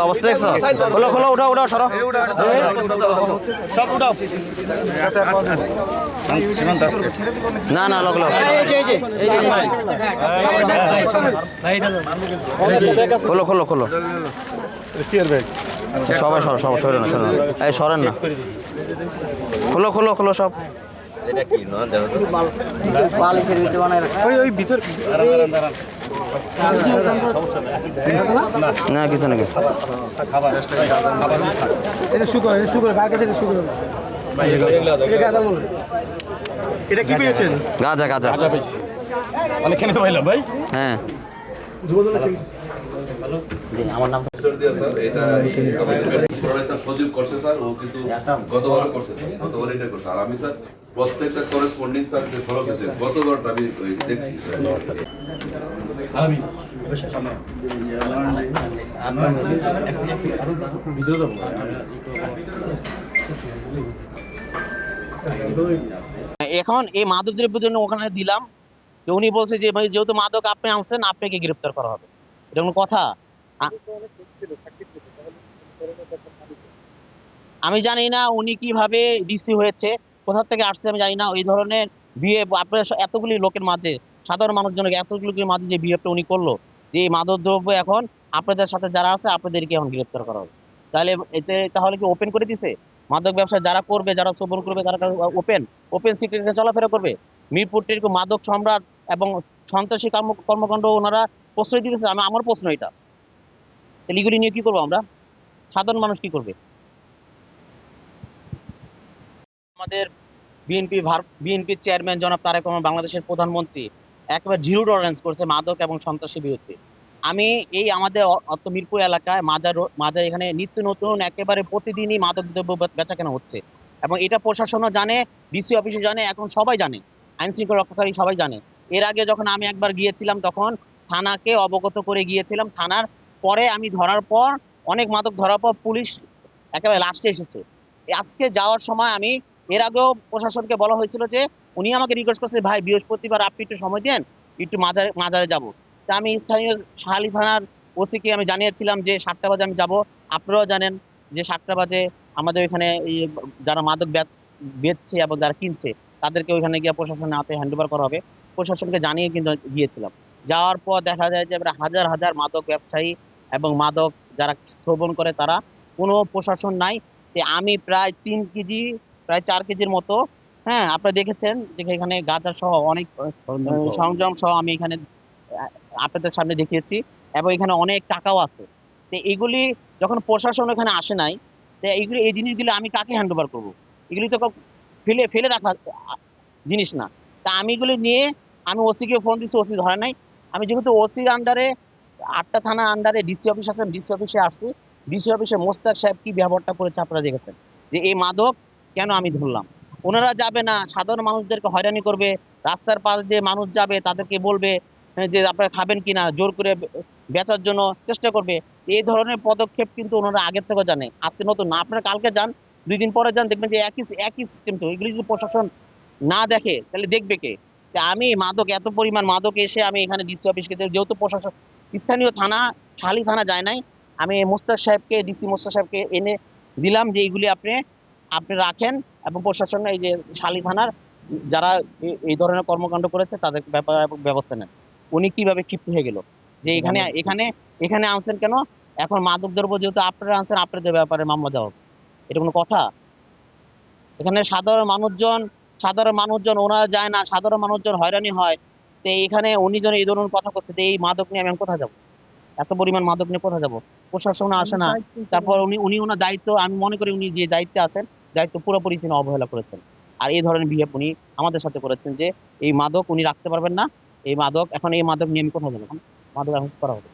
অবস্থা দেখছো? খোলো খোলো, উঠাও উঠাও, সরো। না না, লোক লোক খোলো খোলো খোলো, সবাই সরো, সবাই সরেন না, সরেন না, এই সরেন না, খোলো খোলো খোলো সব। না কিছু নাকি, গাঁজা গাঁজা অনেক খেলে তো পাইলাম ভাই। হ্যাঁ, আমার নাম সজীব করছে স্যার, ও কিন্তু গতবার করছে, গতবার এটা করছে। আর আমি স্যার প্রত্যেকটা করেসপন্ডিং স্যার যে ফলো করছে, গতবারটা আমি দেখছি এখন এই মাদক দ্রব্যের জন্য ওখানে দিলাম, যে উনি বলছে যে ভাই যেহেতু মাদক আপনি আনছেন, আপনাকে গ্রেফতার করা হবে। এটা কোনো কথা? আমি জানি না উনি কিভাবে ডিসি হয়েছে, কোথা থেকে আসছে আমি জানি না। ওই ধরনের বিয়ে আপনার এতগুলি লোকের মাঝে, সাধারণ মানুষজনকে এতগুলি লোকের মাঝে যে বিহেভটা উনি করলো, যে এই মাদক দ্রব্য এখন আপনাদের সাথে যারা আছে আপনাদেরকে এখন গ্রেফতার করা হবে। তাহলে এতে তাহলে কি ওপেন করে দিছে? মাদক ব্যবসা যারা করবে, যারা শ্রবণ করবে, তারা ওপেন ওপেন সিক্রেটে চলাফেরা করবে। মিরপুরটির মাদক সম্রাট এবং সন্ত্রাসী কর্মকাণ্ড ওনারা প্রশ্রয় দিতেছে। আমার প্রশ্ন এটা, এগুলি নিয়ে কি করবো আমরা? সাধারণ মানুষ কি করবে? আমাদের বিএনপির চেয়ারম্যান জনাব তারেক রহমান, বাংলাদেশের প্রধানমন্ত্রী, একেবারে জিরো টলারেন্স করছে মাদক এবং সন্ত্রাসী বিরুদ্ধে। আমি এই আমাদের মিরপুর এলাকায় মাজার এখানে নিত্য নতুন একেবারে প্রতিদিনই মাদক দ্রব্য বেচা কেনা হচ্ছে, এবং এটা প্রশাসনও জানে, ডিসি অফিসও জানে, এখন সবাই জানে, আইন শৃঙ্খলা রক্ষাকারী সবাই জানে। এর আগে যখন আমি একবার গিয়েছিলাম তখন থানাকে অবগত করে গিয়েছিলাম। থানার পরে আমি ধরার পর, অনেক মাদক ধরার পর পুলিশ একেবারে লাস্টে এসেছে। আজকে যাওয়ার সময় আমি, এর আগেও প্রশাসনকে বলা হয়েছিল যে উনি আমাকে রিকোয়েস্ট করছে, ভাই বৃহস্পতিবার আপনি একটু সময় দেন, একটু মাজারে যাব। তা আমি স্থানীয় শাহালি থানার ওসিকে আমি জানিয়েছিলাম যে 7টা বাজে আমি যাব। আপনারাও জানেন যে 7টা বাজে আমাদের ওইখানে যারা মাদক বেচছে এবং যারা কিনছে তাদেরকে ওইখানে গিয়ে প্রশাসনের হাতে হ্যান্ডওভার করা হবে। প্রশাসনকে জানিয়ে কিন্তু গিয়েছিলাম। যাওয়ার পর দেখা যায় যে হাজার হাজার মাদক ব্যবসায়ী এবং মাদক যারা শ্রবণ করে, তারা কোনো প্রশাসন নাই। আমি প্রায় 3 কেজি, প্রায় 4 কেজির মতো, হ্যাঁ আপনারা দেখেছেন যে এখানে গাঁজা সহ অনেক সরঞ্জাম সহ আমি এখানে আপনাদের সামনে দেখিয়েছি, এবং এখানে অনেক টাকাও আছে। তো এগুলি যখন প্রশাসন এখানে আসে নাই, তো এই জিনিসগুলো আমি কাকে হ্যান্ড ওভার করবো? এগুলি তো ফেলে ফেলে রাখা জিনিস না। তা আমি এগুলি নিয়ে আমি ওসিকে ফোন দিচ্ছি, ওসি ধরে নাই। আমি যেহেতু ওসির আন্ডারে 8টা থানা আন্ডারে ডিসি অফিস আছে, ডিসি অফিসে আসছি। ডিসি অফিসে মোস্তাক সাহেব কি ব্যবহারটা করেছে আপনারা দেখেছেন, যে এই মাদক কেন আমি ধরলাম। ওনারা যাবে না, সাধারণ মানুষদেরকে হয়রানি করবে, রাস্তার পাশ দিয়ে মানুষ যাবে তাদেরকে বলবে যে আপনারা খাবেন কিনা, জোর করে বেচার জন্য চেষ্টা করবে। এই ধরনের পদক্ষেপ কিন্তু ওনারা আগের থেকে জানে, আজকে নতুন না। আপনারা কালকে যান, 2 দিন পরে যান, দেখবেন যে একই সিস্টেম চলে। এগুলি যদি প্রশাসন না দেখে তাহলে দেখবে কে? আমি মাদক, এত পরিমাণ মাদক এসে আমি এখানে ডিসি অফিসকে, যেহেতু প্রশাসন স্থানীয় থানা শাহালি থানা যায় নাই, আমি মোস্তাক সাহেবকে, ডিসি মোস্তাক সাহেবকে এনে দিলাম যে এইগুলি আপনি রাখেন, এবং প্রশাসন এই যে শাহালি থানার যারা এই ধরনের কর্মকাণ্ড করেছে তাদের ব্যাপারে ব্যবস্থা নেন। উনি কিভাবে ক্ষিপ্ত হয়ে গেল যে এখানে এখানে এখানে আনছেন কেন? এখন মাদক দ্রব্য যেহেতু আপনারা আনছেন, আপনাদের ব্যাপারে মামলা দেওয়া হবে। এটা কোনো কথা? এখানে সাধারণ মানুষজন ওনারা যায় না, সাধারণ মানুষজন হয়রানি হয়। তো এখানে উনি যেন এই ধরনের কথা করছে, এই মাদক নিয়ে আমি কোথায় যাবো? এত পরিমাণ মাদক নিয়ে কোথায় যাবো? প্রশাসন আসে না। তারপর উনি ওনার দায়িত্ব, আমি মনে করি উনি যে দায়িত্বে আছেন, দায়িত্ব পুরোপুরি তিনি অবহেলা করেছেন। আর এই ধরনের বিহেভ উনি আমাদের সাথে করেছেন, যে এই মাদক উনি রাখতে পারবেন না। এই মাদক নিয়ে আমি কোথায় যাবো? মাদক এখন করা হবে।